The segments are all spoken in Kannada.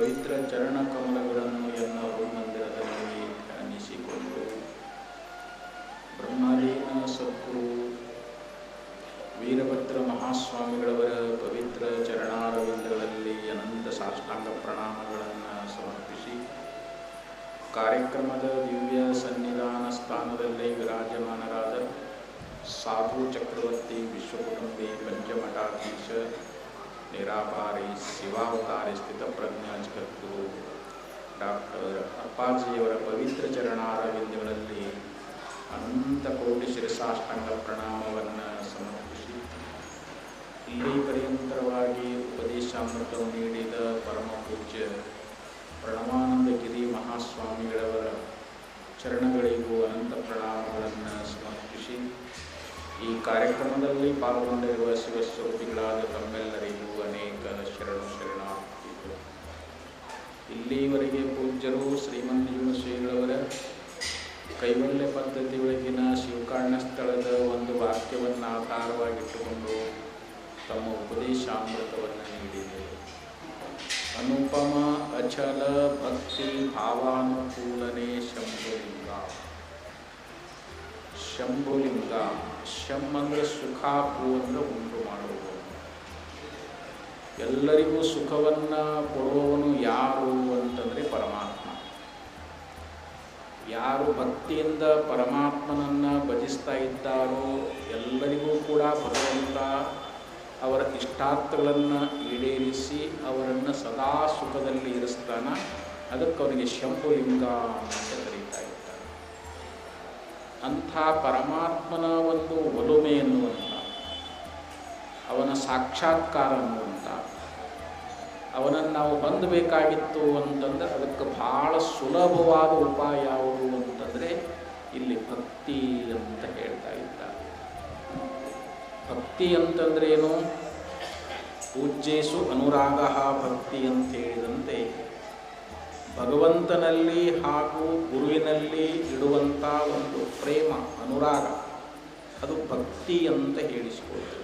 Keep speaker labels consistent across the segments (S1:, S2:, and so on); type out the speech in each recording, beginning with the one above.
S1: ಪವಿತ್ರ ಚರಣ ಕಮಲಗಳನ್ನು ಎನ್ನ ಮಂದಿರದಲ್ಲಿ ಧ್ಯಾನಿಸಿಕೊಂಡು ಬ್ರಹ್ಮಲೀನ ಸದ್ಗುರು ವೀರಭದ್ರ ಮಹಾಸ್ವಾಮಿಗಳವರ ಪವಿತ್ರ ಚರಣಾರವಿಂದಗಳಲ್ಲಿ ಅನಂತ ಸಾಷ್ಟಾಂಗ ಪ್ರಣಾಮಗಳನ್ನು ಸಮರ್ಪಿಸಿ ಕಾರ್ಯಕ್ರಮದ ದಿವ್ಯ ಸನ್ನಿಧಾನ ಸ್ಥಾನದಲ್ಲಿ ವಿರಾಜಮಾನರಾದ ಸಾಧು ಚಕ್ರವರ್ತಿ ವಿಶ್ವಕುಟುಂಬಿ ಪಂಚಮಠಾಧೀಶ ನಿರಾಪಾರಿ ಶಿವಾವತಾರಿ ಸ್ಥಿತಪ್ರಜ್ಞ ಜಗದ್ಗುರು ಡಾಕ್ಟರ್ ಅಪ್ಪಾಜಿಯವರ ಪವಿತ್ರ ಚರಣಾರವಿಂದಗಳಲ್ಲಿ ಅನಂತ ಕೋಟಿ ಶಿರಸಾಷ್ಟಾಂಗ ಪ್ರಣಾಮವನ್ನು ಸಮರ್ಪಿಸಿ ಇಲ್ಲಿ ಪರ್ಯಂತರವಾಗಿ ಉಪದೇಶಾಮೃತವನ್ನು ನೀಡಿದ ಪರಮ ಪೂಜ್ಯ ಪ್ರಣವಾನಂದಗಿರಿ ಮಹಾಸ್ವಾಮಿಗಳವರ ಚರಣಗಳಿಗೂ ಅನಂತ ಪ್ರಣಾಮಗಳನ್ನು ಸಮರ್ಪಿಸಿ ಈ ಕಾರ್ಯಕ್ರಮದಲ್ಲಿ ಪಾಲ್ಗೊಂಡಿರುವ ಶಿವಸ್ವರೂಪಿಗಳಾದ ತಮ್ಮೆಲ್ಲರಿಗೂ ಅನೇಕ ಶರಣಾರ್ಥಿಗಳು. ಇಲ್ಲಿವರೆಗೆ ಪೂಜ್ಯರು ಶ್ರೀಮಂತ ಶ್ರೀಗಳವರ ಕೈವಲ್ಯ ಪದ್ಧತಿ ಒಳಗಿನ ಶಿವಕಾರಣ ಸ್ಥಳದ ಒಂದು ವಾಕ್ಯವನ್ನು ಆಧಾರವಾಗಿಟ್ಟುಕೊಂಡು ತಮ್ಮ ಉಪದೇಶಾಮೃತವನ್ನು ನೀಡಿದರು. ಅನುಪಮ ಅಚಲ ಭಕ್ತಿ ಭಾವಾನುಕೂಲನೆ ಶಂಭುಲಿಂಗ. ಶಂಭುಲಿಂಗ ಶಂ ಅಂದರೆ ಸುಖ, ಭೂ ಅಂದರೆ ಉಂಟು ಮಾಡುವುದು. ಎಲ್ಲರಿಗೂ ಸುಖವನ್ನು ಕೊಡುವವನು ಯಾರು ಅಂತಂದರೆ ಪರಮಾತ್ಮ. ಯಾರು ಭಕ್ತಿಯಿಂದ ಪರಮಾತ್ಮನನ್ನು ಭಜಿಸ್ತಾ ಇದ್ದಾರೋ ಎಲ್ಲರಿಗೂ ಕೂಡ ಭಗವಂತ ಅವರ ಇಷ್ಟಾರ್ಥಗಳನ್ನು ಈಡೇರಿಸಿ ಅವರನ್ನು ಸದಾ ಸುಖದಲ್ಲಿ ಇರಿಸ್ತಾನ. ಅದಕ್ಕೆ ಅವನಿಗೆ ಶಂಭುಲಿಂಗ ಅಂತ ಕರೀತಾ ಇದ್ದಾರೆ. ಅಂಥ ಪರಮಾತ್ಮನ ಒಂದು ಒಲುಮೆ ಎನ್ನುವಂಥ, ಅವನ ಸಾಕ್ಷಾತ್ಕಾರ ಅನ್ನುವಂಥ, ಅವನನ್ನು ನಾವು ಹೊಂದಬೇಕಾಗಿತ್ತು ಅಂತಂದರೆ ಅದಕ್ಕೆ ಭಾಳ ಸುಲಭವಾದ ಉಪಾಯ ಯಾವುದು ಅಂತಂದರೆ ಇಲ್ಲಿ ಭಕ್ತಿ ಅಂತ ಹೇಳ್ತಾ ಇದ್ದಾರೆ. ಭಕ್ತಿ ಅಂತಂದ್ರೆ ಏನು? ಪೂಜ್ಯೇಸು ಅನುರಾಗ ಭಕ್ತಿ ಅಂತ ಹೇಳಿದಂತೆ ಭಗವಂತನಲ್ಲಿ ಹಾಗೂ ಗುರುವಿನಲ್ಲಿ ಇಡುವಂಥ ಒಂದು ಪ್ರೇಮ, ಅನುರಾಗ, ಅದು ಭಕ್ತಿ ಅಂತ ಹೇಳಿಸಿಕೊಳ್ತೇವೆ.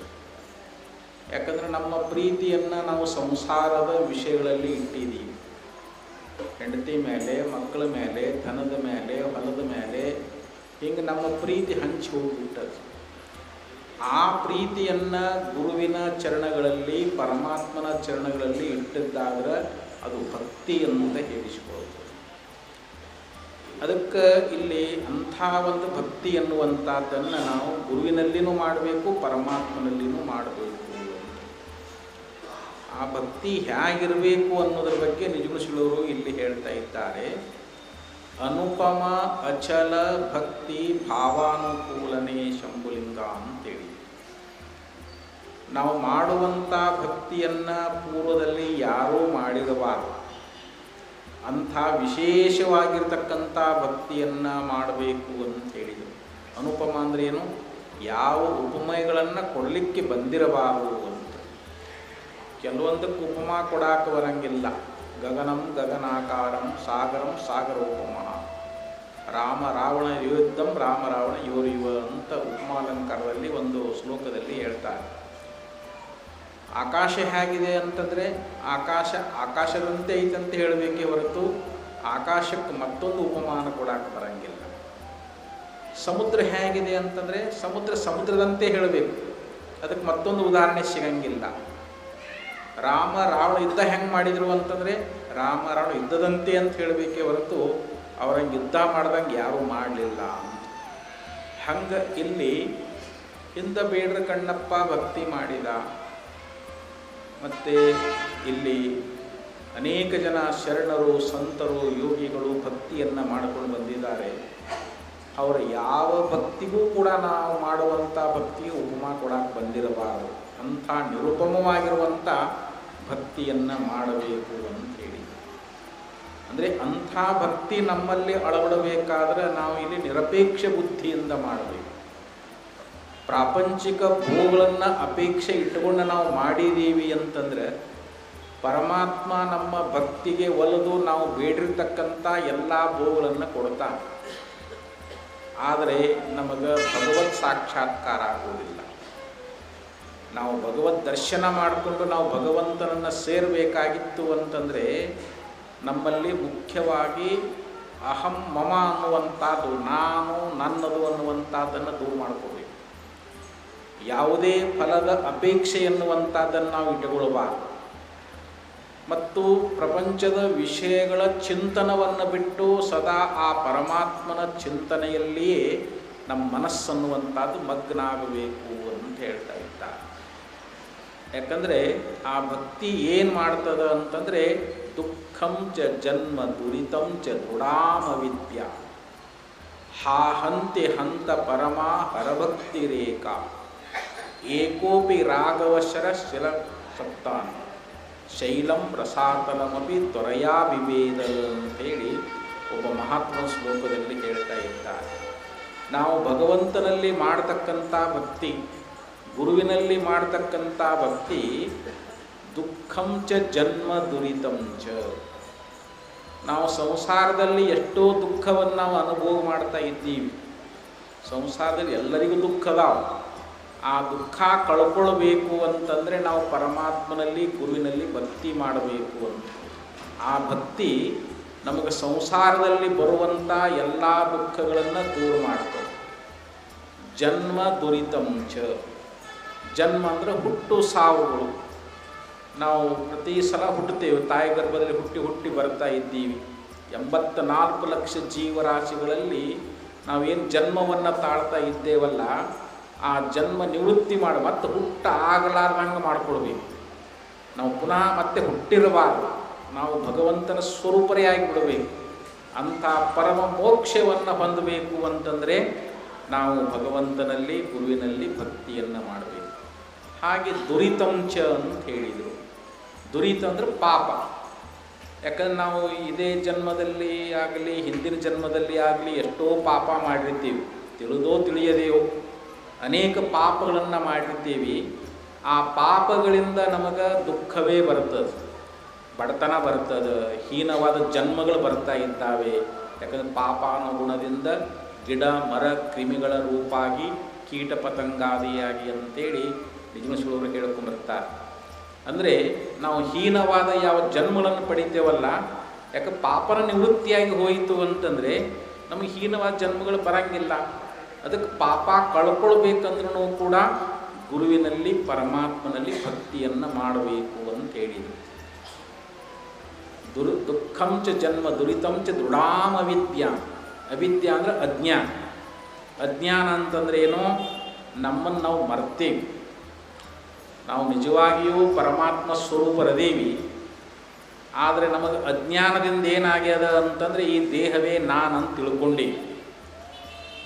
S1: ಯಾಕಂದರೆ ನಮ್ಮ ಪ್ರೀತಿಯನ್ನು ನಾವು ಸಂಸಾರದ ವಿಷಯಗಳಲ್ಲಿ ಇಟ್ಟಿದ್ದೀವಿ. ಹೆಂಡತಿ ಮೇಲೆ, ಮಕ್ಕಳ ಮೇಲೆ, ಧನದ ಮೇಲೆ, ಹೊಲದ ಮೇಲೆ, ಹಿಂಗೆ ನಮ್ಮ ಪ್ರೀತಿ ಹಂಚಿ ಹೋಗಿಬಿಟ್ಟದು. ಆ ಪ್ರೀತಿಯನ್ನು ಗುರುವಿನ ಚರಣಗಳಲ್ಲಿ, ಪರಮಾತ್ಮನ ಚರಣಗಳಲ್ಲಿ ಇಟ್ಟಿದ್ದಾದ್ರೆ ಅದು ಭಕ್ತಿ ಅಂತ ಹೇಳಿಸಿಕೊಳ್ಳುತ್ತದೆ. ಅದಕ್ಕೆ ಇಲ್ಲಿ ಅಂಥ ಒಂದು ಭಕ್ತಿ ಎನ್ನುವಂಥದ್ದನ್ನು ನಾವು ಗುರುವಿನಲ್ಲಿನೂ ಮಾಡಬೇಕು, ಪರಮಾತ್ಮನಲ್ಲಿನೂ ಮಾಡಬೇಕು. ಆ ಭಕ್ತಿ ಹೇಗಿರಬೇಕು ಅನ್ನೋದ್ರ ಬಗ್ಗೆ ನಿಜಗುಣಶೀಲರು ಇಲ್ಲಿ ಹೇಳ್ತಾ ಇದ್ದಾರೆ. ಅನುಪಮ ಅಚಲ ಭಕ್ತಿ ಭಾವಾನುಕೂಲನೆ ಶಂಭುಲಿಂಗ ಅಂತೇಳಿ ನಾವು ಮಾಡುವಂಥ ಭಕ್ತಿಯನ್ನು ಪೂರ್ವದಲ್ಲಿ ಯಾರೂ ಮಾಡಿರಬಾರದು. ಅಂಥ ವಿಶೇಷವಾಗಿರ್ತಕ್ಕಂಥ ಭಕ್ತಿಯನ್ನು ಮಾಡಬೇಕು ಅಂತ ಹೇಳಿದರು. ಅನುಪಮ ಅಂದ್ರೆ ಏನು? ಯಾವ ಉಪಮೆಗಳನ್ನು ಕೊಡಲಿಕ್ಕೆ ಬಂದಿರಬಾರದು ಅಂತ. ಕೆಲವೊಂದಕ್ಕೆ ಉಪಮಾ ಕೊಡಾಕ ಬರಂಗಿಲ್ಲ. ಗಗನಂ ಗಗನಾಕಾರಂ ಸಾಗರಂ ಸಾಗರೋಪಮ, ರಾಮ ರಾವಣ ಯುದ್ಧಂ ರಾಮ ರಾವಣ ಯುವ ಅಂತ ಉಪಮಾಲಂಕಾರದಲ್ಲಿ ಒಂದು ಶ್ಲೋಕದಲ್ಲಿ ಹೇಳ್ತಾರೆ. ಆಕಾಶ ಹೇಗಿದೆ ಅಂತಂದರೆ ಆಕಾಶದಂತೆ ಐತಂತ ಹೇಳಬೇಕೇ ಹೊರತು ಆಕಾಶಕ್ಕೆ ಮತ್ತೊಂದು ಉಪಮಾನ ಕೊಡಾಕ ಬರಂಗಿಲ್ಲ. ಸಮುದ್ರ ಹೇಗಿದೆ ಅಂತಂದರೆ ಸಮುದ್ರದಂತೆ ಹೇಳಬೇಕು, ಅದಕ್ಕೆ ಮತ್ತೊಂದು ಉದಾಹರಣೆ ಸಿಗಂಗಿಲ್ಲ. ರಾಮ ರಾವಣ ಯುದ್ಧ ಹೆಂಗೆ ಮಾಡಿದರು ಅಂತಂದರೆ ರಾಮ ರಾವಣ ಯುದ್ಧದಂತೆ ಅಂತ ಹೇಳಬೇಕೇ ಹೊರತು ಅವ್ರಂಗೆ ಯುದ್ಧ ಮಾಡ್ದಂಗೆ ಯಾರೂ ಮಾಡಲಿಲ್ಲ ಅಂತ. ಹಂಗೆ ಇಲ್ಲಿ ಹಿಂದ ಬೇಡ್ರ ಕಣ್ಣಪ್ಪ ಭಕ್ತಿ ಮಾಡಿದ. ಮತ್ತು ಇಲ್ಲಿ ಅನೇಕ ಜನ ಶರಣರು, ಸಂತರು, ಯೋಗಿಗಳು ಭಕ್ತಿಯನ್ನು ಮಾಡಿಕೊಂಡು ಬಂದಿದ್ದಾರೆ. ಅವರ ಯಾವ ಭಕ್ತಿಗೂ ಕೂಡ ನಾವು ಮಾಡುವಂಥ ಭಕ್ತಿಗೆ ಉಪಮಾ ಕೊಡಕ್ಕೆ ಬಂದಿರಬಾರದು. ಅಂಥ ನಿರುಪಮವಾಗಿರುವಂಥ ಭಕ್ತಿಯನ್ನು ಮಾಡಬೇಕು ಅಂತೇಳಿ. ಅಂದರೆ ಅಂಥ ಭಕ್ತಿ ನಮ್ಮಲ್ಲಿ ಅಳವಡಬೇಕಾದ್ರೆ ನಾವು ಇಲ್ಲಿ ನಿರಪೇಕ್ಷ ಬುದ್ಧಿಯಿಂದ ಮಾಡಬೇಕು. ಪ್ರಾಪಂಚಿಕ ಭೋಗಗಳನ್ನು ಅಪೇಕ್ಷೆ ಇಟ್ಟುಕೊಂಡು ನಾವು ಮಾಡಿದ್ದೀವಿ ಅಂತಂದರೆ ಪರಮಾತ್ಮ ನಮ್ಮ ಭಕ್ತಿಗೆ ಒಲಿದು ನಾವು ಬೇಡಿರ್ತಕ್ಕಂಥ ಎಲ್ಲ ಭೋಗಗಳನ್ನು ಕೊಡ್ತಾನೆ. ಆದರೆ ನಮಗೆ ಭಗವತ್ ಸಾಕ್ಷಾತ್ಕಾರ ಆಗುವುದಿಲ್ಲ. ನಾವು ಭಗವದ್ ದರ್ಶನ ಮಾಡಿಕೊಂಡು ನಾವು ಭಗವಂತನನ್ನು ಸೇರಬೇಕಾಗಿತ್ತು ಅಂತಂದರೆ ನಮ್ಮಲ್ಲಿ ಮುಖ್ಯವಾಗಿ ಅಹಂ ಮಮ ಅನ್ನುವಂಥದ್ದು, ನಾನು ನನ್ನದು ಅನ್ನುವಂಥದ್ದನ್ನು ದೂರ ಮಾಡ್ಕೋಬೇಕು. ಯಾವುದೇ ಫಲದ ಅಪೇಕ್ಷೆ ಎನ್ನುವಂಥದ್ದನ್ನು ನಾವು ಇಟ್ಟುಕೊಳ್ಳಬಾರದು. ಮತ್ತು ಪ್ರಪಂಚದ ವಿಷಯಗಳ ಚಿಂತನವನ್ನು ಬಿಟ್ಟು ಸದಾ ಆ ಪರಮಾತ್ಮನ ಚಿಂತನೆಯಲ್ಲಿಯೇ ನಮ್ಮ ಮನಸ್ಸನ್ನುವಂಥದ್ದು ಮಗ್ನ ಆಗಬೇಕು ಅಂತ ಹೇಳ್ತಾ ಇದ್ದಾರೆ. ಯಾಕಂದರೆ ಆ ಭಕ್ತಿ ಏನು ಮಾಡ್ತದ ಅಂತಂದರೆ ದುಃಖಂ ಚ ಜನ್ಮ ದುರಿತಂ ಚ ದುಡಾಮವಿದ್ಯ ಹಾಹಂತಿ ಹಂತ ಪರಮ ಹರಭಕ್ತಿ ರೇಖಾ ಏಕೋಪಿ ರಾಘವಶರ ಶಿಲ ಸಪ್ತಾನ್ ಶೈಲಂ ರಸಾತಲಮಪಿ ತ್ವರಯಾ ವಿಭೇದ ಅಂತೇಳಿ ಒಬ್ಬ ಮಹಾತ್ಮ ಶ್ಲೋಕದಲ್ಲಿ ಹೇಳ್ತಾ ಇದ್ದಾರೆ. ನಾವು ಭಗವಂತನಲ್ಲಿ ಮಾಡತಕ್ಕಂಥ ಭಕ್ತಿ, ಗುರುವಿನಲ್ಲಿ ಮಾಡತಕ್ಕಂಥ ಭಕ್ತಿ ದುಃಖಂ ಚ ಜನ್ಮ ದುರಿತಂ ಚ. ನಾವು ಸಂಸಾರದಲ್ಲಿ ಎಷ್ಟೋ ದುಃಖವನ್ನು ನಾವು ಅನುಭವ ಮಾಡ್ತಾ ಇದ್ದೀವಿ. ಸಂಸಾರದಲ್ಲಿ ಎಲ್ಲರಿಗೂ ದುಃಖದಾವ. ಆ ದುಃಖ ಕಳ್ಕೊಳ್ಬೇಕು ಅಂತಂದರೆ ನಾವು ಪರಮಾತ್ಮನಲ್ಲಿ ಗುರುವಿನಲ್ಲಿ ಭಕ್ತಿ ಮಾಡಬೇಕು ಅಂತ. ಆ ಭಕ್ತಿ ನಮಗೆ ಸಂಸಾರದಲ್ಲಿ ಬರುವಂಥ ಎಲ್ಲ ದುಃಖಗಳನ್ನು ದೂರ ಮಾಡ್ತದೆ. ಜನ್ಮ ದುರಿತಂ ಚ. ಜನ್ಮ ಅಂದರೆ ಹುಟ್ಟು ಸಾವುಗಳು. ನಾವು ಪ್ರತಿ ಸಲ ಹುಟ್ಟುತ್ತೇವೆ, ತಾಯಿ ಗರ್ಭದಲ್ಲಿ ಹುಟ್ಟಿ ಹುಟ್ಟಿ ಬರ್ತಾ ಇದ್ದೀವಿ. 84 ಲಕ್ಷ ಜೀವರಾಶಿಗಳಲ್ಲಿ ನಾವೇನು ಜನ್ಮವನ್ನು ತಾಳ್ತಾ ಇದ್ದೇವಲ್ಲ, ಆ ಜನ್ಮ ನಿವೃತ್ತಿ ಮಾಡಿ ಮತ್ತೆ ಹುಟ್ಟ ಆಗಲಾರ್ದಂಗೆ ಮಾಡ್ಕೊಳ್ಬೇಕು. ನಾವು ಪುನಃ ಮತ್ತೆ ಹುಟ್ಟಿರಬಾರ್ದು. ನಾವು ಭಗವಂತನ ಸ್ವರೂಪರೇ ಆಗಿಬಿಡಬೇಕು. ಅಂಥ ಪರಮ ಮೋಕ್ಷವನ್ನು ಹೊಂದಬೇಕು ಅಂತಂದರೆ ನಾವು ಭಗವಂತನಲ್ಲಿ ಗುರುವಿನಲ್ಲಿ ಭಕ್ತಿಯನ್ನು ಮಾಡಬೇಕು. ಹಾಗೆ ದುರಿತಂಚ ಅಂತ ಹೇಳಿದರು. ದುರಿತ ಅಂದರೆ ಪಾಪ. ಯಾಕಂದ್ರೆ ನಾವು ಇದೇ ಜನ್ಮದಲ್ಲಿ ಆಗಲಿ ಹಿಂದಿನ ಜನ್ಮದಲ್ಲಿ ಆಗಲಿ ಎಷ್ಟೋ ಪಾಪ ಮಾಡಿರ್ತೀವಿ, ತಿಳಿದೋ ತಿಳಿಯದೆಯೋ ಅನೇಕ ಪಾಪಗಳನ್ನು ಮಾಡಿರ್ತೀವಿ. ಆ ಪಾಪಗಳಿಂದ ನಮಗೆ ದುಃಖವೇ ಬರ್ತದೆ, ಬಡತನ ಬರ್ತದೆ, ಹೀನವಾದ ಜನ್ಮಗಳು ಬರ್ತಾ ಇದ್ದಾವೆ. ಯಾಕಂದರೆ ಪಾಪಾನುಗುಣದಿಂದ ಗಿಡ ಮರ ಕ್ರಿಮಿಗಳ ರೂಪಾಗಿ ಕೀಟ ಪತಂಗಾದಿಯಾಗಿ ಅಂತೇಳಿ ನಿಜಮಶೂರು ಹೇಳ್ಕೊಂಡ್ಬರ್ತಾರೆ. ಅಂದರೆ ನಾವು ಹೀನವಾದ ಯಾವ ಜನ್ಮಗಳನ್ನು ಪಡಿತೇವಲ್ಲ, ಯಾಕೆ ಪಾಪನ ನಿವೃತ್ತಿಯಾಗಿ ಹೋಯಿತು ಅಂತಂದರೆ ನಮಗೆ ಹೀನವಾದ ಜನ್ಮಗಳು ಬರಂಗಿಲ್ಲ. ಅದಕ್ಕೆ ಪಾಪ ಕಳ್ಕೊಳ್ಬೇಕಂದ್ರೂ ಕೂಡ ಗುರುವಿನಲ್ಲಿ ಪರಮಾತ್ಮನಲ್ಲಿ ಭಕ್ತಿಯನ್ನು ಮಾಡಬೇಕು ಅಂತ ಹೇಳಿದರು. ದುಃಖಂಚ ಜನ್ಮ ದುರಿತಂಚ ದೃಢಾಮ ಅವಿದ್ಯ. ಅವಿದ್ಯ ಅಂದರೆ ಅಜ್ಞಾನ. ಅಜ್ಞಾನ ಅಂತಂದರೆ ಏನೋ ನಮ್ಮನ್ನು ನಾವು ಮರ್ತೇವೆ. ನಾವು ನಿಜವಾಗಿಯೂ ಪರಮಾತ್ಮ ಸ್ವರೂಪರದೇವಿ. ಆದರೆ ನಮಗೆ ಅಜ್ಞಾನದಿಂದ ಏನಾಗ್ಯದ ಅಂತಂದರೆ ಈ ದೇಹವೇ ನಾನಂತ ತಿಳ್ಕೊಂಡೀವಿ.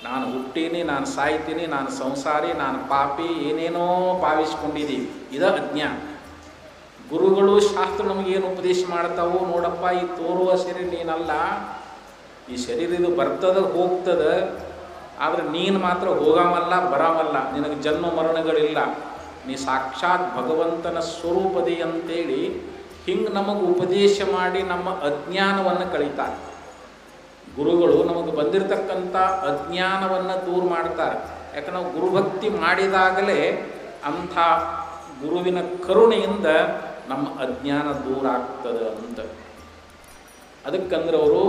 S1: ನಾನು ಹುಟ್ಟೀನಿ, ನಾನು ಸಾಯ್ತೀನಿ, ನಾನು ಸಂಸಾರಿ, ನಾನು ಪಾಪಿ, ಏನೇನೋ ಭಾವಿಸ್ಕೊಂಡಿದ್ದೀವಿ. ಇದು ಅಜ್ಞಾನ. ಗುರುಗಳು ಶಾಸ್ತ್ರ ನಮಗೇನು ಉಪದೇಶ ಮಾಡ್ತಾವೋ, ನೋಡಪ್ಪ ಈ ತೋರುವ ಶರೀರ ನೀನಲ್ಲ, ಈ ಶರೀರ ಇದು ಬರ್ತದ ಹೋಗ್ತದ, ಆದರೆ ನೀನು ಮಾತ್ರ ಹೋಗವಲ್ಲ ಬರವಲ್ಲ, ನಿನಗೆ ಜನ್ಮ ಮರಣಗಳಿಲ್ಲ, ನೀ ಸಾಕ್ಷಾತ್ ಭಗವಂತನ ಸ್ವರೂಪದಿ ಅಂತೇಳಿ ಹಿಂಗೆ ನಮಗೆ ಉಪದೇಶ ಮಾಡಿ ನಮ್ಮ ಅಜ್ಞಾನವನ್ನು ಕಳೀತಾರೆ. ಗುರುಗಳು ನಮಗೆ ಬಂದಿರತಕ್ಕಂಥ ಅಜ್ಞಾನವನ್ನು ದೂರ ಮಾಡ್ತಾರೆ. ಯಾಕೆ ನಾವು ಗುರುಭಕ್ತಿ ಮಾಡಿದಾಗಲೇ ಅಂಥ ಗುರುವಿನ ಕರುಣೆಯಿಂದ ನಮ್ಮ ಅಜ್ಞಾನ ದೂರ ಆಗ್ತದೆ ಅಂತ. ಅದಕ್ಕಂದ್ರೆ ಅವರು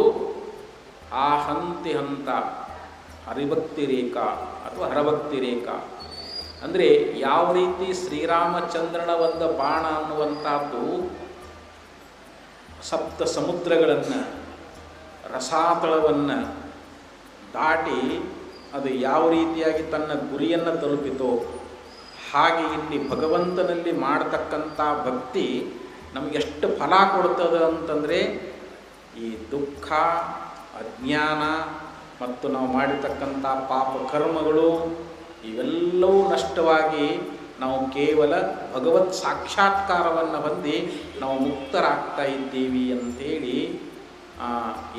S1: ಆ ಹಂತಿ ಹಂತ ಹರಿಭಕ್ತಿ ರೇಖಾ ಅಥವಾ ಹರಭಕ್ತಿ ರೇಖಾ ಅಂದರೆ ಯಾವ ರೀತಿ ಶ್ರೀರಾಮಚಂದ್ರನ ಒಂದು ಬಾಣ ಅನ್ನುವಂಥದ್ದು ಸಪ್ತ ಸಮುದ್ರಗಳನ್ನು ರಸಾತಳವನ್ನು ದಾಟಿ ಅದು ಯಾವ ರೀತಿಯಾಗಿ ತನ್ನ ಗುರಿಯನ್ನು ತಲುಪಿತೋ ಹಾಗೆ ಇಲ್ಲಿ ಭಗವಂತನಲ್ಲಿ ಮಾಡತಕ್ಕಂಥ ಭಕ್ತಿ ನಮಗೆಷ್ಟು ಫಲ ಕೊಡ್ತದೆ ಅಂತಂದರೆ ಈ ದುಃಖ ಅಜ್ಞಾನ ಮತ್ತು ನಾವು ಮಾಡಿರ್ತಕ್ಕಂಥ ಪಾಪ ಕರ್ಮಗಳು ಇವೆಲ್ಲವೂ ನಷ್ಟವಾಗಿ ನಾವು ಕೇವಲ ಭಗವತ್ ಸಾಕ್ಷಾತ್ಕಾರವನ್ನು ಹೊಂದಿ ನಾವು ಮುಕ್ತರಾಗ್ತಾ ಇದ್ದೀವಿ ಅಂತೇಳಿ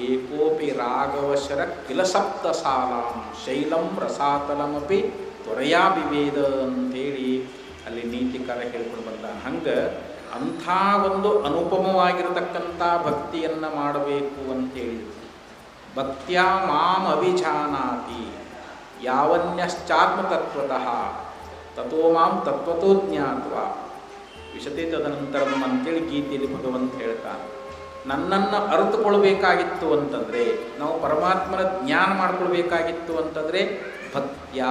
S1: ಏಕೋಪಿ ರಾಘವಶರ ಕಿಲ ಸಪ್ತ ಸಾಲಾಂ ಶೈಲಂ ರಸಾತಲಮಪಿ ತ್ವರಯಾ ವಿಭೇದ ಅಂತೇಳಿ ಅಲ್ಲಿ ನೀತಿಕಾರ ಹೇಳ್ಕೊಂಡು ಬಂದ. ಹಂಗೆ ಅಂಥ ಒಂದು ಅನುಪಮವಾಗಿರತಕ್ಕಂಥ ಭಕ್ತಿಯನ್ನು ಮಾಡಬೇಕು ಅಂತೇಳಿದರು. ಭಕ್ತ್ಯಾ ಮಾಂ ಅಭಿಜಾನಾತಿ ಯಾವನ್ಯಶ್ಚಾತ್ಮತತ್ವತಃ ತಥೋ ಮಾಂ ತತ್ವತೋ ಜ್ಞಾತ್ವ ವಿಶತೆ ತದನಂತರಂ ಅಂತೇಳಿ ಗೀತೆಯಲ್ಲಿ ಭಗವಂತ ಹೇಳ್ತಾನೆ. ನನ್ನನ್ನು ಅರಿತುಕೊಳ್ಬೇಕಾಗಿತ್ತು ಅಂತಂದರೆ, ನಾವು ಪರಮಾತ್ಮನ ಜ್ಞಾನ ಮಾಡಿಕೊಳ್ಬೇಕಾಗಿತ್ತು ಅಂತಂದರೆ ಭಕ್ತ್ಯ,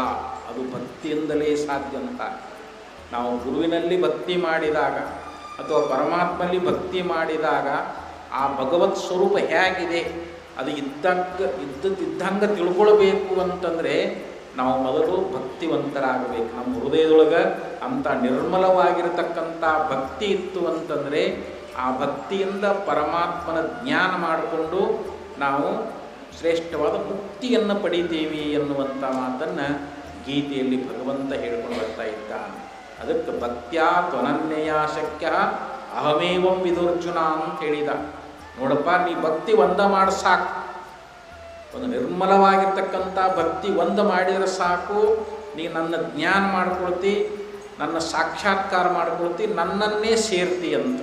S1: ಅದು ಭಕ್ತಿಯಿಂದಲೇ ಸಾಧ್ಯ ಅಂತ. ನಾವು ಗುರುವಿನಲ್ಲಿ ಭಕ್ತಿ ಮಾಡಿದಾಗ ಅಥವಾ ಪರಮಾತ್ಮನಲ್ಲಿ ಭಕ್ತಿ ಮಾಡಿದಾಗ ಆ ಭಗವತ್ ಸ್ವರೂಪ ಹೇಗಿದೆ ಅದು ಇದ್ದಂಗೆ ತಿಳ್ಕೊಳ್ಬೇಕು ಅಂತಂದರೆ ನಾವು ಮೊದಲು ಭಕ್ತಿವಂತರಾಗಬೇಕು. ನಮ್ಮ ಹೃದಯದೊಳಗೆ ಅಂಥ ನಿರ್ಮಲವಾಗಿರತಕ್ಕಂಥ ಭಕ್ತಿ ಇತ್ತು ಅಂತಂದರೆ ಆ ಭಕ್ತಿಯಿಂದ ಪರಮಾತ್ಮನ ಜ್ಞಾನ ಮಾಡಿಕೊಂಡು ನಾವು ಶ್ರೇಷ್ಠವಾದ ಮುಕ್ತಿಯನ್ನು ಪಡಿತೀವಿ ಎನ್ನುವಂಥ ಮಾತನ್ನು ಗೀತೆಯಲ್ಲಿ ಭಗವಂತ ಹೇಳ್ಕೊಂಡು ಬರ್ತಾ ಇದ್ದಾನೆ. ಅದಕ್ಕೆ ಭಕ್ತ್ಯಾ ತ್ವನನ್ಯಯ ಶಕ್ಯ ಅಹಮೇವಂ ವಿದುರ್ಜುನ ಅಂತ ಹೇಳಿದ. ನೋಡಪ್ಪ, ನೀ ಭಕ್ತಿ ಒಂದ ಮಾಡಿ ಸಾಕು, ಒಂದು ನಿರ್ಮಲವಾಗಿರ್ತಕ್ಕಂಥ ಭಕ್ತಿ ಒಂದು ಮಾಡಿದರೆ ಸಾಕು, ನೀ ನನ್ನ ಜ್ಞಾನ ಮಾಡ್ಕೊಳ್ತಿ, ನನ್ನ ಸಾಕ್ಷಾತ್ಕಾರ ಮಾಡ್ಕೊಳ್ತಿ, ನನ್ನನ್ನೇ ಸೇರ್ತಿ ಅಂತ.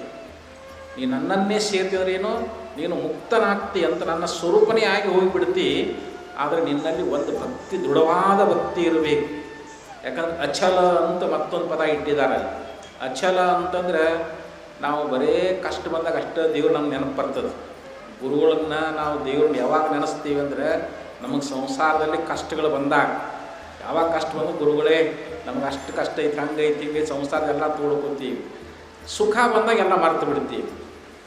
S1: ನೀ ನನ್ನನ್ನೇ ಸೇರ್ತಿದ್ರೇನು, ನೀನು ಮುಕ್ತನಾಗ್ತಿ ಅಂತ, ನನ್ನ ಸ್ವರೂಪನೇ ಆಗಿ ಹೋಗಿಬಿಡ್ತಿ. ಆದರೆ ನಿನ್ನಲ್ಲಿ ಒಂದು ಭಕ್ತಿ, ದೃಢವಾದ ಭಕ್ತಿ ಇರಬೇಕು. ಯಾಕಂದ್ರೆ ಅಚಲ ಅಂತ ಮತ್ತೊಂದು ಪದ ಇಟ್ಟಿದ್ದಾರೆ. ಅಚಲ ಅಂತಂದ್ರೆ ನಾವು ಬರೇ ಕಷ್ಟ ಬಂದಾಗ ಅಷ್ಟೇ ದೇವ್ರು ನಮ್ಗೆ ನೆನಪು ಬರ್ತದೆ. ಗುರುಗಳನ್ನ ನಾವು ದೇವ್ರನ್ನ ಯಾವಾಗ ನೆನೆಸ್ತೀವಿ ಅಂದರೆ ನಮಗೆ ಸಂಸಾರದಲ್ಲಿ ಕಷ್ಟಗಳು ಬಂದಾಗ, ಯಾವಾಗ ಕಷ್ಟ ಬಂದು ಗುರುಗಳೇ ನಮ್ಗೆ ಅಷ್ಟು ಕಷ್ಟ ಐತಿ, ಹಂಗೈತಿ, ಹಿಂಗೆ ಸಂಸಾರದೆಲ್ಲ ತೋಡ್ಕೊತೀವಿ. ಸುಖ ಬಂದಾಗ ಎಲ್ಲ ಮರ್ತು ಬಿಡ್ತೀವಿ.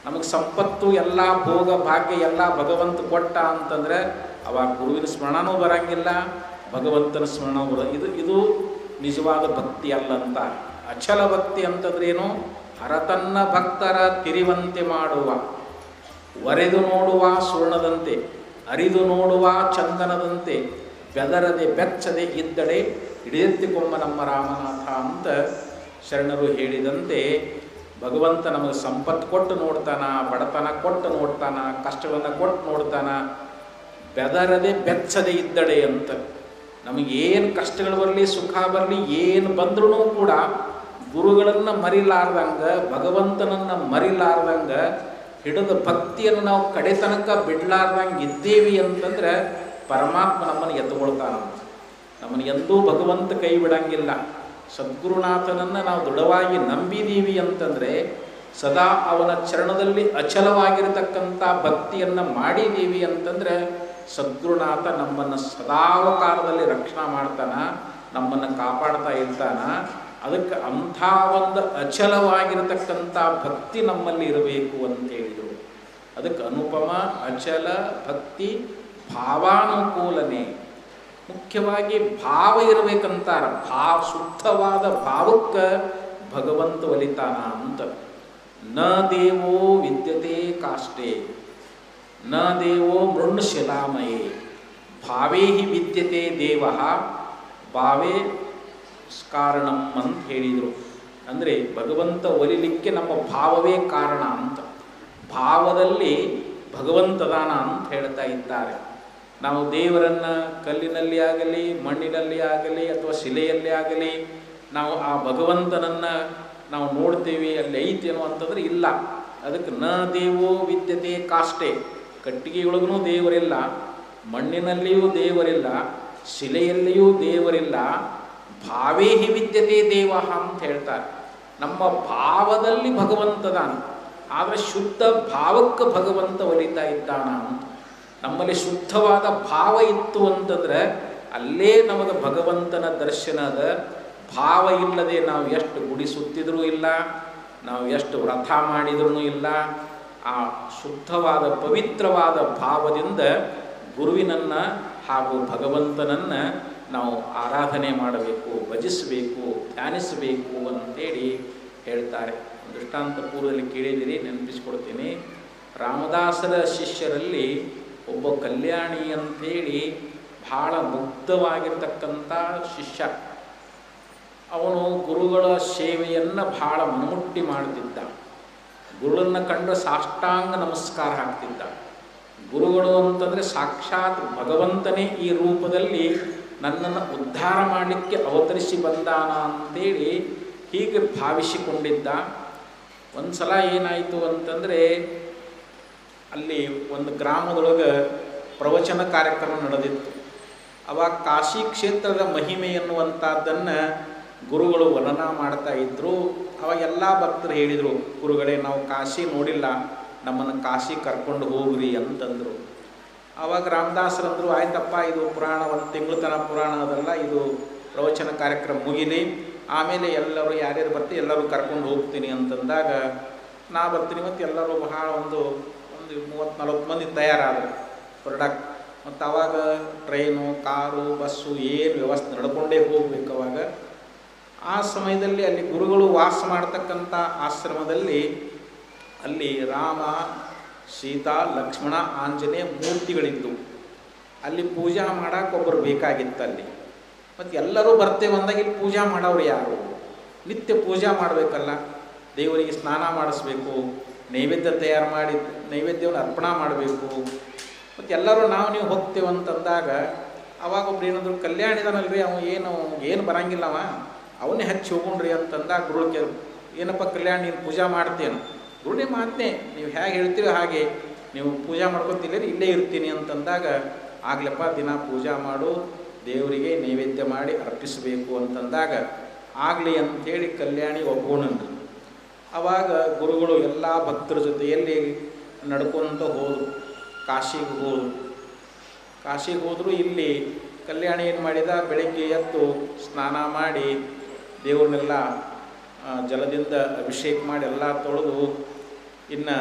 S1: ನಮಗೆ ಸಂಪತ್ತು ಎಲ್ಲ ಭೋಗ ಭಾಗ್ಯ ಎಲ್ಲ ಭಗವಂತ ಕೊಟ್ಟ ಅಂತಂದರೆ ಅವಾಗ ಗುರುವಿನ ಸ್ಮರಣನೂ ಬರೋಂಗಿಲ್ಲ, ಭಗವಂತನ ಸ್ಮರಣ ಇದು ನಿಜವಾದ ಭಕ್ತಿ ಅಲ್ಲ ಅಂತ. ಅಚಲ ಭಕ್ತಿ ಅಂತಂದ್ರೇನು? ಹರತನ್ನ ಭಕ್ತರ ತಿರಿವಂತೆ ಮಾಡುವ, ಒರೆದು ನೋಡುವ ಸುವರ್ಣದಂತೆ, ಅರಿದು ನೋಡುವ ಚಂದನದಂತೆ, ಬೆದರದೆ ಬೆಚ್ಚದೆ ಇದ್ದಡೆ ಹಿಡಿದೆತ್ತಿಕೊಂಬ ನಮ್ಮ ರಾಮನಾಥ ಅಂತ ಶರಣರು ಹೇಳಿದಂತೆ ಭಗವಂತ ನಮಗೆ ಸಂಪತ್ತು ಕೊಟ್ಟು ನೋಡ್ತಾನ, ಬಡತನ ಕೊಟ್ಟು ನೋಡ್ತಾನ, ಕಷ್ಟಗಳನ್ನು ಕೊಟ್ಟು ನೋಡ್ತಾನ. ಬೆದರದೆ ಬೆಚ್ಚದೆ ಇದ್ದಡೆ ಅಂತ, ನಮಗೇನು ಕಷ್ಟಗಳು ಬರಲಿ, ಸುಖ ಬರಲಿ, ಏನು ಬಂದ್ರೂ ಕೂಡ ಗುರುಗಳನ್ನು ಮರಿಲಾರ್ದಂಗೆ, ಭಗವಂತನನ್ನು ಮರಿಲಾರ್ದಂಗೆ, ಹಿಡಿದ ಭಕ್ತಿಯನ್ನು ನಾವು ಕಡೆ ತನಕ ಬಿಡಲಾರ್ದಂಗೆ ಇದ್ದೇವಿ ಅಂತಂದ್ರೆ ಪರಮಾತ್ಮ ನಮ್ಮನ್ನು ಎತ್ತುಕೊಳ್ತಾನಂತ. ನಮ್ಮನ್ನು ಎಂದೂ ಭಗವಂತ ಕೈ ಬಿಡಂಗಿಲ್ಲ. ಸದ್ಗುರುನಾಥನನ್ನು ನಾವು ದೃಢವಾಗಿ ನಂಬಿದ್ದೀವಿ ಅಂತಂದರೆ, ಸದಾ ಅವನ ಚರಣದಲ್ಲಿ ಅಚಲವಾಗಿರತಕ್ಕಂಥ ಭಕ್ತಿಯನ್ನು ಮಾಡಿದ್ದೀವಿ ಅಂತಂದರೆ ಸದ್ಗುರುನಾಥ ನಮ್ಮನ್ನು ಸದಾವಕಾಲದಲ್ಲಿ ರಕ್ಷಣೆ ಮಾಡ್ತಾನ, ನಮ್ಮನ್ನು ಕಾಪಾಡ್ತಾ ಇರ್ತಾನ. ಅದಕ್ಕೆ ಅಂಥ ಒಂದು ಅಚಲವಾಗಿರತಕ್ಕಂಥ ಭಕ್ತಿ ನಮ್ಮಲ್ಲಿ ಇರಬೇಕು ಅಂತೇಳಿದರು. ಅದಕ್ಕೆ ಅನುಪಮ ಅಚಲ ಭಕ್ತಿ ಭಾವಾನುಕೂಲನೆ, ಮುಖ್ಯವಾಗಿ ಭಾವ ಇರಬೇಕಂತಾರ. ಶುದ್ಧವಾದ ಭಾವಕ್ಕೆ ಭಗವಂತ ಒಲಿತಾನ ಅಂತ. ನ ದೇವೋ ವಿದ್ಯತೆ ಕಾಷ್ಟೇ, ನ ದೇವೋ ಮೃಣ್ಶಿಲಾಮಯೇ, ಭಾವೇ ಹಿ ವಿದ್ಯತೆ ದೇವ ಭಾವೇ ಕಾರಣಂ ಅಂತ ಹೇಳಿದರು. ಅಂದರೆ ಭಗವಂತ ಒಲಿಲಿಕ್ಕೆ ನಮ್ಮ ಭಾವವೇ ಕಾರಣ ಅಂತ. ಭಾವದಲ್ಲಿ ಭಗವಂತದಾನ ಅಂತ ಹೇಳ್ತಾ ಇದ್ದಾರೆ. ನಾವು ದೇವರನ್ನು ಕಲ್ಲಿನಲ್ಲಿ ಆಗಲಿ, ಮಣ್ಣಿನಲ್ಲಿ ಆಗಲಿ, ಅಥವಾ ಶಿಲೆಯಲ್ಲಿ ಆಗಲಿ ನಾವು ಆ ಭಗವಂತನನ್ನು ನಾವು ನೋಡ್ತೀವಿ, ಅಲ್ಲಿ ಐತೇನೋ ಅಂತಂದ್ರೆ ಇಲ್ಲ. ಅದಕ್ಕೆ ನ ದೇವೋ ವಿದ್ಯತೆ ಕಾಷ್ಟೇ, ಕಟ್ಟಿಗೆಯೊಳಗೂ ದೇವರಿಲ್ಲ, ಮಣ್ಣಿನಲ್ಲಿಯೂ ದೇವರಿಲ್ಲ, ಶಿಲೆಯಲ್ಲಿಯೂ ದೇವರಿಲ್ಲ. ಭಾವೇ ಹಿ ವಿದ್ಯತೆ ದೇವ ಅಂತ ಹೇಳ್ತಾರೆ. ನಮ್ಮ ಭಾವದಲ್ಲಿ ಭಗವಂತದಾನ, ಆದರೆ ಶುದ್ಧ ಭಾವಕ್ಕೆ ಭಗವಂತ ಒಲಿತಾ ಇದ್ದಾನ ಅಂತ. ನಮ್ಮಲ್ಲಿ ಶುದ್ಧವಾದ ಭಾವ ಇತ್ತು ಅಂತಂದ್ರೆ ಅಲ್ಲೇ ನಮಗೆ ಭಗವಂತನ ದರ್ಶನದ. ಭಾವ ಇಲ್ಲದೆ ನಾವು ಎಷ್ಟು ಗುಡಿ ಸುತ್ತಿದ್ರೂ ಇಲ್ಲ, ನಾವು ಎಷ್ಟು ವ್ರತ ಮಾಡಿದ್ರೂ ಇಲ್ಲ. ಆ ಶುದ್ಧವಾದ ಪವಿತ್ರವಾದ ಭಾವದಿಂದ ಗುರುವಿನನ್ನು ಹಾಗೂ ಭಗವಂತನನ್ನು ನಾವು ಆರಾಧನೆ ಮಾಡಬೇಕು, ಭಜಿಸಬೇಕು, ಧ್ಯಾನಿಸಬೇಕು ಅಂತೇಳಿ ಹೇಳ್ತಾರೆ. ದೃಷ್ಟಾಂತ ಪೂರ್ವದಲ್ಲಿ ಕೇಳಿದಿರಿ, ನೆನಪಿಸ್ಕೊಡ್ತೀನಿ. ರಾಮದಾಸರ ಶಿಷ್ಯರಲ್ಲಿ ಒಬ್ಬ ಕಲ್ಯಾಣಿ ಅಂಥೇಳಿ ಭಾಳ ಮುಗ್ಧವಾಗಿರ್ತಕ್ಕಂಥ ಶಿಷ್ಯ. ಅವನು ಗುರುಗಳ ಸೇವೆಯನ್ನು ಭಾಳ ಮನಮುಟ್ಟಿ ಮಾಡ್ತಿದ್ದ. ಗುರುಳನ್ನು ಕಂಡು ಸಾಷ್ಟಾಂಗ ನಮಸ್ಕಾರ ಹಾಕ್ತಿದ್ದ. ಗುರುಗಳು ಅಂತಂದರೆ ಸಾಕ್ಷಾತ್ ಭಗವಂತನೇ ಈ ರೂಪದಲ್ಲಿ ನನ್ನನ್ನು ಉದ್ಧಾರ ಮಾಡಲಿಕ್ಕೆ ಅವತರಿಸಿ ಬಂದಾನ ಅಂತೇಳಿ ಹೀಗೆ ಭಾವಿಸಿಕೊಂಡಿದ್ದ. ಒಂದು ಸಲ ಏನಾಯಿತು ಅಂತಂದರೆ, ಅಲ್ಲಿ ಒಂದು ಗ್ರಾಮದೊಳಗೆ ಪ್ರವಚನ ಕಾರ್ಯಕ್ರಮ ನಡೆದಿತ್ತು. ಅವಾಗ ಕಾಶಿ ಕ್ಷೇತ್ರದ ಮಹಿಮೆ ಎನ್ನುವಂಥದ್ದನ್ನು ಗುರುಗಳು ವರ್ಣನ ಮಾಡ್ತಾ ಇದ್ದರು. ಅವಾಗ ಎಲ್ಲ ಭಕ್ತರು ಹೇಳಿದರು, ಗುರುಗಳೇ ನಾವು ಕಾಶಿ ನೋಡಿಲ್ಲ, ನಮ್ಮನ್ನು ಕಾಶಿ ಕರ್ಕೊಂಡು ಹೋಗ್ರಿ ಅಂತಂದರು. ಆವಾಗ ರಾಮದಾಸರಂದರು, ಆಯ್ತಪ್ಪ, ಇದು ಪುರಾಣ ಒಂದು ತಿಂಗಳು ತನಕ ಪುರಾಣ ಅದಲ್ಲ, ಇದು ಪ್ರವಚನ ಕಾರ್ಯಕ್ರಮ ಮುಗಿಲಿ, ಆಮೇಲೆ ಎಲ್ಲರೂ ಯಾರ್ಯಾರು ಬರ್ತೀವಿ ಎಲ್ಲರೂ ಕರ್ಕೊಂಡು ಹೋಗ್ತೀನಿ ಅಂತಂದಾಗ ನಾ ಬರ್ತೀನಿ. ಮತ್ತು ಎಲ್ಲರೂ ಬಹಳ ಒಂದು 30-40 ಮಂದಿ ತಯಾರಾದರು ಹೊರಡಕ್ಕೆ. ಮತ್ತು ಆವಾಗ ಟ್ರೈನು, ಕಾರು, ಬಸ್ಸು ಏನು ವ್ಯವಸ್ಥೆ ನಡ್ಕೊಂಡೇ ಹೋಗ್ಬೇಕು. ಅವಾಗ ಆ ಸಮಯದಲ್ಲಿ ಅಲ್ಲಿ ಗುರುಗಳು ವಾಸ ಮಾಡ್ತಕ್ಕಂಥ ಆಶ್ರಮದಲ್ಲಿ ಅಲ್ಲಿ ರಾಮ, ಸೀತಾ, ಲಕ್ಷ್ಮಣ, ಆಂಜನೇಯ ಮೂರ್ತಿಗಳಿದ್ದು ಅಲ್ಲಿ ಪೂಜಾ ಮಾಡೋಕೆ ಒಬ್ಬರು ಬೇಕಾಗಿತ್ತು ಅಲ್ಲಿ. ಮತ್ತು ಎಲ್ಲರೂ ಬರ್ತೇವೆ ಅಂದಾಗ ಇಲ್ಲಿ ಪೂಜಾ ಮಾಡೋರು ಯಾರು? ನಿತ್ಯ ಪೂಜಾ ಮಾಡಬೇಕಲ್ಲ, ದೇವರಿಗೆ ಸ್ನಾನ ಮಾಡಿಸ್ಬೇಕು, ನೈವೇದ್ಯ ತಯಾರು ಮಾಡಿ ನೈವೇದ್ಯವನ್ನು ಅರ್ಪಣೆ ಮಾಡಬೇಕು. ಮತ್ತು ಎಲ್ಲರೂ ನೀವು ಹೋಗ್ತೇವೆ ಅಂತಂದಾಗ ಅವಾಗ ಒಬ್ರು ಏನಂದ್ರು, ಕಲ್ಯಾಣಿದಾನಲ್ರಿ ಅವ ಏನು ಬರಂಗಿಲ್ಲವ, ಅವನ್ನೇ ಹಚ್ಚಿ ಹೋಗೋಣ್ರಿ ಅಂತಂದಾಗ ಗುರುಳು ಏನಪ್ಪ ಕಲ್ಯಾಣ ನೀನು ಪೂಜಾ ಮಾಡ್ತೇನು? ಗುರುನೇ ಮಾತನೇ, ನೀವು ಹೇಗೆ ಹೇಳ್ತೀರೋ ಹಾಗೆ ನೀವು ಪೂಜಾ ಮಾಡ್ಕೊತಿಲ್ಲ, ಇಲ್ಲೇ ಇರ್ತೀನಿ ಅಂತಂದಾಗ ಆಗ್ಲಪ್ಪ ದಿನ ಪೂಜಾ ಮಾಡು, ದೇವರಿಗೆ ನೈವೇದ್ಯ ಮಾಡಿ ಅರ್ಪಿಸಬೇಕು ಅಂತಂದಾಗ ಆಗಲಿ ಅಂಥೇಳಿ ಕಲ್ಯಾಣಿ ಒಪ್ಕೊಂಡ್ರು. ಆವಾಗ ಗುರುಗಳು ಎಲ್ಲ ಭಕ್ತರ ಜೊತೆಯಲ್ಲಿ ನಡ್ಕೊತ ಹೋದರು, ಕಾಶಿಗೆ ಹೋದರು. ಇಲ್ಲಿ ಕಲ್ಯಾಣಿ ಏನು ಮಾಡಿದ, ಬೆಳಗ್ಗೆ ಎದ್ದು ಸ್ನಾನ ಮಾಡಿ ದೇವ್ರನ್ನೆಲ್ಲ ಜಲದಿಂದ ಅಭಿಷೇಕ ಮಾಡಿ ಎಲ್ಲ ತೊಳೆದು ಇನ್ನು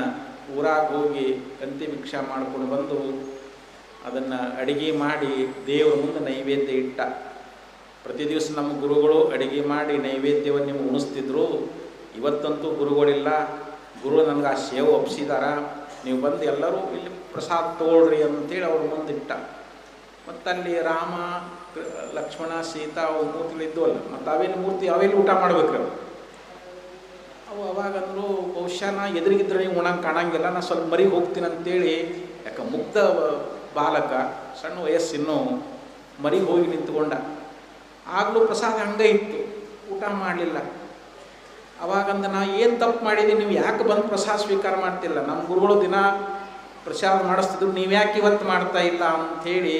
S1: ಊರಾಗ ಹೋಗಿ ಕಂತಿ ಭಿಕ್ಷಾ ಮಾಡ್ಕೊಂಡು ಬಂದು ಅದನ್ನು ಅಡಿಗೆ ಮಾಡಿ ದೇವರ ಮುಂದೆ ನೈವೇದ್ಯ ಇಟ್ಟ. ಪ್ರತಿ ದಿವಸ ನಮ್ಮ ಗುರುಗಳು ಅಡಿಗೆ ಮಾಡಿ ನೈವೇದ್ಯವನ್ನು ನಿಮ್ಗೆ ಉಣಿಸ್ತಿದ್ರು. ಇವತ್ತಂತೂ ಗುರುಗಳಿಲ್ಲ, ಗುರು ನನಗೆ ಆ ಸೇವೆ ಒಪ್ಪಿಸಿದಾರ, ನೀವು ಬಂದು ಎಲ್ಲರೂ ಇಲ್ಲಿ ಪ್ರಸಾದ ತಗೊಳ್ರಿ ಅಂತೇಳಿ ಅವ್ರ ಮುಂದಿಟ್ಟ. ಮತ್ತು ಅಲ್ಲಿ ರಾಮ, ಲಕ್ಷ್ಮಣ, ಸೀತಾ ಅವು ಮೂರ್ತಿಗಳಿದ್ದವಲ್ಲ, ಮತ್ತು ಅವೆಲ್ಲಿ ಮೂರ್ತಿ ಅವೆಲ್ಲಿ ಊಟ ಮಾಡ್ಬೇಕ್ರಿ ಅವು. ಅವಾಗಂದ್ರು, ಬಹುಶಃ ನಾ ಎದುರಿಗಿದ್ರೆ ನೀವು ಉಣಂಗೆ ಕಾಣಂಗಿಲ್ಲ, ನಾ ಸ್ವಲ್ಪ ಮರಿಗೆ ಹೋಗ್ತೀನಿ ಅಂತೇಳಿ, ಯಾಕೆ ಮುಗ್ಧ ಬಾಲಕ, ಸಣ್ಣ ವಯಸ್ಸಿನ್ನೂ ಮರಿಗೆ ಹೋಗಿ ನಿಂತ್ಕೊಂಡ. ಆಗಲೂ ಪ್ರಸಾದ ಹಂಗೆ ಇತ್ತು, ಊಟ ಮಾಡಲಿಲ್ಲ. ಅವಾಗಂದ ನಾ ಏನು ತಪ್ಪು ಮಾಡಿದ್ದೀನಿ, ನೀವು ಯಾಕೆ ಬಂದು ಪ್ರಸಾದ ಸ್ವೀಕಾರ ಮಾಡ್ತಿಲ್ಲ? ನಮ್ಮ ಗುರುಗಳು ದಿನ ಪ್ರಸಾದ ಮಾಡಿಸ್ತಿದ್ರು, ನೀವು ಯಾಕೆ ಇವತ್ತು ಮಾಡ್ತಾ ಇಲ್ಲ ಅಂಥೇಳಿ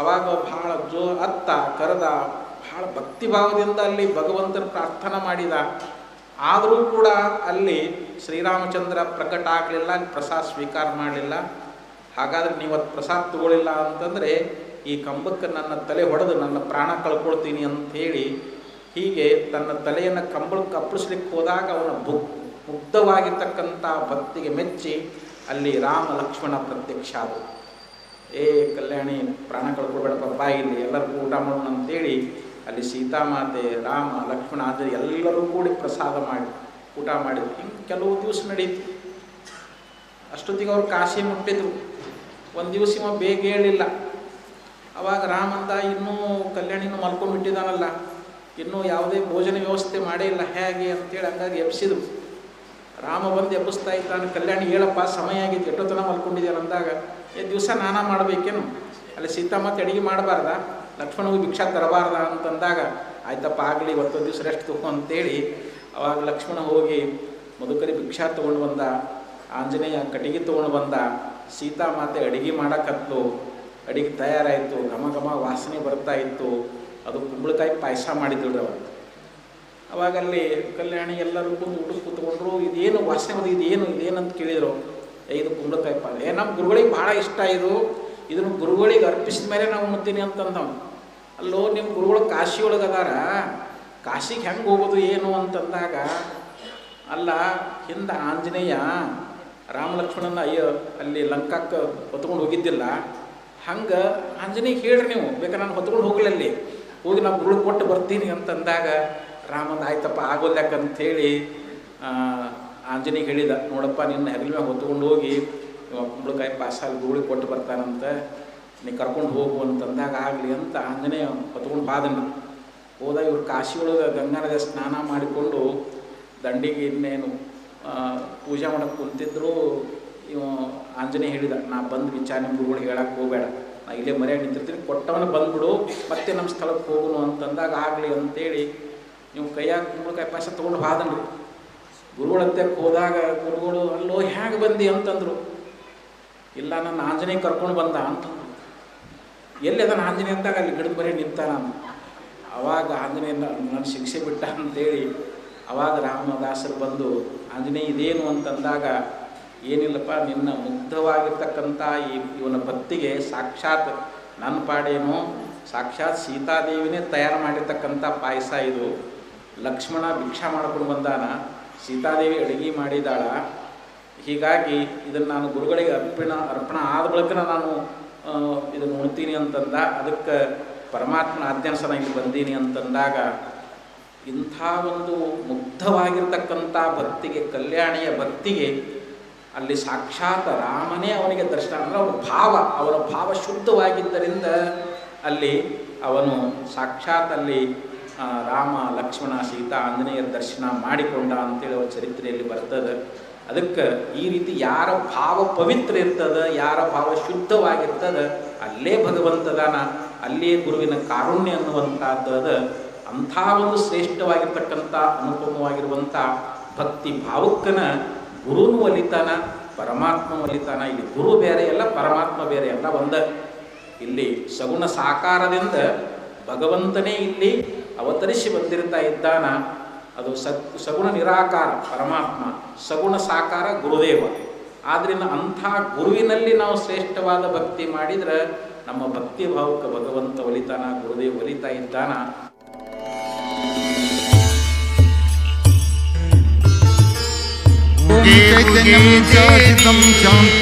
S1: ಅವಾಗ ಭಾಳ ಅತ್ತ ಕರೆದ, ಭಾಳ ಭಕ್ತಿಭಾವದಿಂದ ಅಲ್ಲಿ ಭಗವಂತನ ಪ್ರಾರ್ಥನೆ ಮಾಡಿದ. ಆದರೂ ಕೂಡ ಅಲ್ಲಿ ಶ್ರೀರಾಮಚಂದ್ರ ಪ್ರಕಟ ಆಗಲಿಲ್ಲ, ಅಲ್ಲಿ ಪ್ರಸಾದ ಸ್ವೀಕಾರ ಮಾಡಲಿಲ್ಲ. ಹಾಗಾದರೆ ನೀವತ್ತು ಪ್ರಸಾದ ತಗೊಳ್ಳಿಲ್ಲ ಅಂತಂದರೆ ಈ ಕಂಬಕ್ಕೆ ನನ್ನ ತಲೆ ಹೊಡೆದು ನನ್ನ ಪ್ರಾಣ ಕಳ್ಕೊಳ್ತೀನಿ ಅಂಥೇಳಿ ಹೀಗೆ ತನ್ನ ತಲೆಯನ್ನು ಕಂಬಳಕ್ಕೆ ಅಪ್ಪಳಿಸ್ಲಿಕ್ಕೆ ಹೋದಾಗ ಅವನ ಮುಗ್ಧವಾಗಿರ್ತಕ್ಕಂಥ ಭಕ್ತಿಗೆ ಮೆಚ್ಚಿ ಅಲ್ಲಿ ರಾಮ ಲಕ್ಷ್ಮಣ ಪ್ರತ್ಯಕ್ಷ ಆದರು. ಕಲ್ಯಾಣಿ ಪ್ರಾಣ ಕಳ್ಕೊಳ್ಬೇಡಪ್ಪ, ಬಾಯಿಲಿ ಎಲ್ಲರಿಗೂ ಊಟ ಮಾಡೋಣ ಅಂತೇಳಿ ಅಲ್ಲಿ ಸೀತಾಮಾತೆ, ರಾಮ, ಲಕ್ಷ್ಮಣ ಆದರೆ ಎಲ್ಲರೂ ಕೂಡಿ ಪ್ರಸಾದ ಮಾಡಿ ಊಟ ಮಾಡಿದ್ರು. ಹಿಂಗೆ ಕೆಲವು ದಿವಸ ನಡೀತು. ಅಷ್ಟೊತ್ತಿಗೆ ಅವ್ರು ಕಾಶಿ ಮುಟ್ಟಿದ್ರು. ಒಂದು ದಿವಸ ಇವ ಬೇಗ ಹೇಳಿಲ್ಲ. ಅವಾಗ ರಾಮಂದ ಇನ್ನೂ ಕಲ್ಯಾಣಿನೂ ಮಲ್ಕೊಂಡ್ಬಿಟ್ಟಿದ್ದಾನಲ್ಲ, ಇನ್ನೂ ಯಾವುದೇ ಭೋಜನ ವ್ಯವಸ್ಥೆ ಮಾಡೇ ಇಲ್ಲ, ಹೇಗೆ ಅಂತೇಳಿ ಹಂಗಾಗಿ ಎಬ್ಸಿದ್ರು. ರಾಮ ಬಂದು ಎಬ್ಬಿಸ್ತಾ ಇದ್ದಾನೆ, ಕಲ್ಯಾಣಿ ಹೇಳಪ್ಪ ಸಮಯ ಆಗಿತ್ತು, ಎಷ್ಟೊತ್ತನ ಮಲ್ಕೊಂಡಿದ್ದೀರ ಅಂದಾಗ, ದಿವಸ ನಾನಾ ಮಾಡಬೇಕೇನು, ಅಲ್ಲಿ ಸೀತಾಮಾತೆ ಅಡುಗೆ ಮಾಡಬಾರ್ದ, ಲಕ್ಷ್ಮಣಗೂ ಭಿಕ್ಷಾ ತರಬಾರ್ದ ಅಂತಂದಾಗ ಆಯ್ತಪ್ಪ ಆಗಲಿ ಇವತ್ತು ದಿವಸ ರೆಸ್ಟ್ ತಗೋ ಅಂತೇಳಿ ಅವಾಗ ಲಕ್ಷ್ಮಣ ಹೋಗಿ ಮಧುಕರಿ ಭಿಕ್ಷಾ ತೊಗೊಂಡು ಬಂದ, ಆಂಜನೇಯ ಕಟ್ಟಿಗೆ ತೊಗೊಂಡು ಬಂದ, ಸೀತಾಮಾತೆ ಅಡುಗೆ ಮಾಡಕತ್ತು, ಅಡುಗೆ ತಯಾರಾಯಿತು, ಘಮ ಘಮ ವಾಸನೆ ಬರ್ತಾ ಇತ್ತು. ಅದು ಕುಂಬಳಕಾಯಿ ಪಾಯಸ ಮಾಡಿದ್ರು ಅವತ್ತು. ಅವಾಗ ಅಲ್ಲಿ ಕಲ್ಯಾಣಿ ಎಲ್ಲರೂ ಕೂತು ಊಟಕ್ಕೆ ಕೂತ್ಕೊಂಡ್ರು. ಇದೇನು ವಾಸನೆ ಬಂದು ಇದೇನಂತ ಕೇಳಿದರು. ಇದು ಕುಂಬಳಕಾಯಿ ಪಾಯಸ, ನಮ್ಮ ಗುರುಗಳಿಗೆ ಭಾಳ ಇಷ್ಟ, ಇದನ್ನು ಗುರುಗಳಿಗೆ ಅರ್ಪಿಸಿದ ಮೇಲೆ ನಾವು ಉಣ್ತೀನಿ ಅಂತಂದವ. ಅಲ್ಲೋ ನಿಮ್ಮ ಗುರುಗಳು ಕಾಶಿ ಒಳಗೆ ಅದಾರ, ಕಾಶಿಗೆ ಹೆಂಗೆ ಹೋಗೋದು ಏನು ಅಂತಂದಾಗ, ಅಲ್ಲ ಹಿಂದೆ ಆಂಜನೇಯ ರಾಮ ಲಕ್ಷ್ಮಣನ ಅಲ್ಲಿ ಲಂಕಾಕ್ಕೆ ಹೊತ್ಕೊಂಡು ಹೋಗಿದ್ದಿಲ್ಲ, ಹಂಗೆ ಆಂಜನೇಯ ಹೇಳ್ರಿ ನೀವು, ಬೇಕಾದ್ರೆ ನಾನು ಹೊತ್ಕೊಂಡು ಹೋಗ್ಲಲ್ಲಿ ಹೋಗಿ ನಾವು ಗುರುಳು ಕೊಟ್ಟು ಬರ್ತೀನಿ ಅಂತಂದಾಗ ರಾಮಂದ ಆಯ್ತಪ್ಪ ಆಗೋಲ್ಯಾಕಂಥೇಳಿ ಆಂಜನೇಯ ಹೇಳಿದ, ನೋಡಪ್ಪ ನಿನ್ನ ಹೆಗಲ ಮ್ಯಾಗ ಹೊತ್ಕೊಂಡು ಹೋಗಿ ಕುಂಬಳಕಾಯಿ ಪಾಯಸ ಗುರುಳಿಗೆ ಕೊಟ್ಟು ಬರ್ತಾನಂತ, ನೀ ಕರ್ಕೊಂಡು ಹೋಗು ಅಂತಂದಾಗ ಆಗಲಿ ಅಂತ ಆಂಜನೇಯ ಹೊತ್ಕೊಂಡು ಬಾದನು. ಹೋದಾಗ ಇವ್ರು ಕಾಶಿ ಒಳಗೆ ಗಂಗಾ ನದಿಯ ಸ್ನಾನ ಮಾಡಿಕೊಂಡು ದಂಡಿಗೆ ಇನ್ನೇನು ಪೂಜೆ ಮಾಡೋಕ್ಕೆ ಕುಂತಿದ್ರು. ಇವು ಆಂಜನೇಯ ಹೇಳಿದ, ನಾ ಬಂದು ವಿಚಾರ ನಿಮ್ಮ ಗುರುಗಳಿಗೆ ಹೇಳಕ್ಕೆ ಹೋಗಬೇಡ, ನಾ ಇಲ್ಲೇ ಮರ್ಯಾದೆ ನಿಂತಿರ್ತೀನಿ, ಕೊಟ್ಟವನ ಬಂದ್ಬಿಡು, ಮತ್ತೆ ನಮ್ಮ ಸ್ಥಳಕ್ಕೆ ಹೋಗುನು ಅಂತಂದಾಗ ಆಗಲಿ ಅಂತೇಳಿ ನೀವು ಕೈಯಾಗ ಕುಂಬಳಕಾಯಿ ಪಾಯಸ ತೊಗೊಂಡು ಬಾದನ್ರಿ. ಗುರುಗಳಂತಕ್ಕೆ ಹೋದಾಗ ಗುರುಗಳು ಅಲ್ಲೋ ಹೇಗೆ ಬಂದಿ ಅಂತಂದರು. ಇಲ್ಲ ನನ್ನ ಆಂಜನೇಯ ಕರ್ಕೊಂಡು ಬಂದ ಅಂತಂದ್ರು. ಎಲ್ಲಿ ಅದನ್ನು ಆಂಜನೇಯ ಅಂದಾಗ ಅಲ್ಲಿ ಗಿಡದ ಬರೀ ನಿಂತ ನಾನು. ಅವಾಗ ಆಂಜನೇಯ ನನ್ನ ಶಿಕ್ಷೆ ಬಿಟ್ಟ ಅಂತೇಳಿ ಅವಾಗ ರಾಮದಾಸರು ಬಂದು ಆಂಜನೇಯ ಇದೇನು ಅಂತಂದಾಗ ಏನಿಲ್ಲಪ್ಪ, ನಿನ್ನ ಮುಗ್ಧವಾಗಿರ್ತಕ್ಕಂಥ ಇವನ ಭಕ್ತಿಗೆ ಸಾಕ್ಷಾತ್ ನನ್ನ ಪಾಡೇನು, ಸಾಕ್ಷಾತ್ ಸೀತಾದೇವಿನೇ ತಯಾರು ಮಾಡಿರ್ತಕ್ಕಂಥ ಪಾಯಸ ಇದು. ಲಕ್ಷ್ಮಣ ಭಿಕ್ಷಾ ಮಾಡ್ಕೊಂಡು ಬಂದಾನ, ಸೀತಾದೇವಿ ಅಡುಗೆ ಮಾಡಿದಾಳ. ಹೀಗಾಗಿ ಇದನ್ನು ನಾನು ಗುರುಗಳಿಗೆ ಅರ್ಪಣ ಆದ ಬಳಿಕ ನಾನು ಇದನ್ನು ಉಣ್ತೀನಿ ಅಂತಂದ. ಅದಕ್ಕೆ ಪರಮಾತ್ಮನ ಆಜ್ಞಾನುಸಾರ ಇಲ್ಲಿ ಬಂದೀನಿ ಅಂತಂದಾಗ ಇಂಥ ಒಂದು ಮುಗ್ಧವಾಗಿರ್ತಕ್ಕಂಥ ಭಕ್ತಿಗೆ, ಕಲ್ಯಾಣಿಯ ಭಕ್ತಿಗೆ ಅಲ್ಲಿ ಸಾಕ್ಷಾತ್ ರಾಮನೇ ಅವನಿಗೆ ದರ್ಶನ, ಅಂದರೆ ಅವನ ಭಾವ ಶುದ್ಧವಾಗಿದ್ದರಿಂದ ಅಲ್ಲಿ ಅವನು ಸಾಕ್ಷಾತ್ ಅಲ್ಲಿ ರಾಮ ಲಕ್ಷ್ಮಣ ಸೀತಾ ಆಂಜನೇಯರ ದರ್ಶನ ಮಾಡಿಕೊಂಡ ಅಂತೇಳಿ ಅವರ ಚರಿತ್ರೆಯಲ್ಲಿ ಬರ್ತದೆ. ಅದಕ್ಕೆ ಈ ರೀತಿ ಯಾರ ಭಾವ ಪವಿತ್ರ ಇರ್ತದೆ, ಯಾರ ಭಾವ ಶುದ್ಧವಾಗಿರ್ತದೆ, ಅಲ್ಲೇ ಭಗವಂತದಾನ, ಅಲ್ಲೇ ಗುರುವಿನ ಕಾರುಣ್ಯ ಅನ್ನುವಂಥದ್ದು. ಅಂಥ ಒಂದು ಶ್ರೇಷ್ಠವಾಗಿರ್ತಕ್ಕಂಥ ಅನುಪಮವಾಗಿರುವಂಥ ಭಕ್ತಿ ಭಾವಕ್ಕನ ಗುರುನು ಒಲಿತಾನ, ಪರಮಾತ್ಮ ಒಲಿತಾನ. ಇಲ್ಲಿ ಗುರು ಬೇರೆ ಅಲ್ಲ, ಪರಮಾತ್ಮ ಬೇರೆ ಅಲ್ಲ, ಒಂದ. ಇಲ್ಲಿ ಸಗುಣ ಸಾಕಾರದಿಂದ ಭಗವಂತನೇ ಇಲ್ಲಿ ಅವತರಿಸಿ ಬಂದಿರ್ತಾ ಇದ್ದಾನ. ಅದು ಸಗುಣ ನಿರಾಕಾರ ಪರಮಾತ್ಮ, ಸಗುಣ ಸಾಕಾರ ಗುರುದೇವ. ಆದ್ದರಿಂದ ಅಂಥ ಗುರುವಿನಲ್ಲಿ ನಾವು ಶ್ರೇಷ್ಠವಾದ ಭಕ್ತಿ ಮಾಡಿದರೆ ನಮ್ಮ ಭಕ್ತಿ ಭಾವಕ್ಕೆ ಭಗವಂತ ಒಲಿತಾನ, ಗುರುದೇವ ಒಲಿತಾ ಇದ್ದಾನ.
S2: ಚೈತನ್ಯಂ ಶಾಂತ